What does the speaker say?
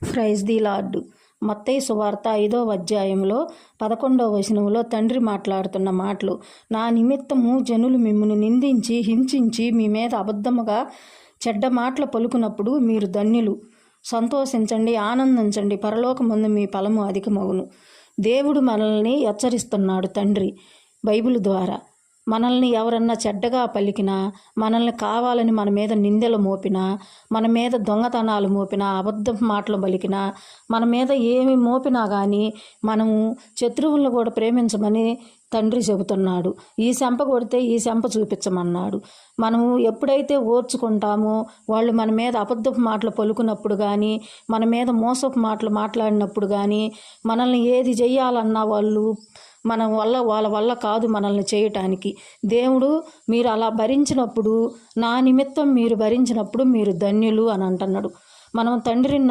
Praise the lord. మత్తయి సువార్త 5వ అధ్యాయంలో 11వ వచనంలో తండ్రి మాట్లాడుతున్న మాటలు. నా నిమిత్తము జనులు మిమ్మును నిందించి హింసించి మీ మీద అబద్ధముగా చెడ్డ మాటలు పలుకున్నప్పుడు మీరు ధన్యులు. సంతోషించండి, ఆనందించండి, పరలోకమందు మీ ఫలము అధికమగును. దేవుడు మనల్ని హెచ్చరిస్తున్నాడు తండ్రి బైబిల్ ద్వారా. మనల్ని ఎవరన్నా చెడ్డగా పలికినా, మనల్ని కావాలని మన మీద నిందలు మోపినా, మన మీద దొంగతనాలు మోపినా, అబద్ధ మాటలు పలికినా, మన మీద ఏమి మోపినా కానీ మనము శత్రువులను కూడా ప్రేమించమని తండ్రి చెబుతున్నాడు. ఈ చెంప కొడితే ఈ చెంప చూపించమన్నాడు. మనము ఎప్పుడైతే ఓర్చుకుంటామో, వాళ్ళు మన మీద అబద్ధపు మాటలు పలుకున్నప్పుడు కానీ, మన మీద మోసపు మాటలు మాట్లాడినప్పుడు కానీ, మనల్ని ఏది చెయ్యాలన్నా వాళ్ళ వల్ల కాదు మనల్ని చేయటానికి. దేవుడు మీరు అలా భరించినప్పుడు, నా నిమిత్తం మీరు భరించినప్పుడు మీరు ధన్యులు అని అంటున్నాడు. మనం తండ్రిని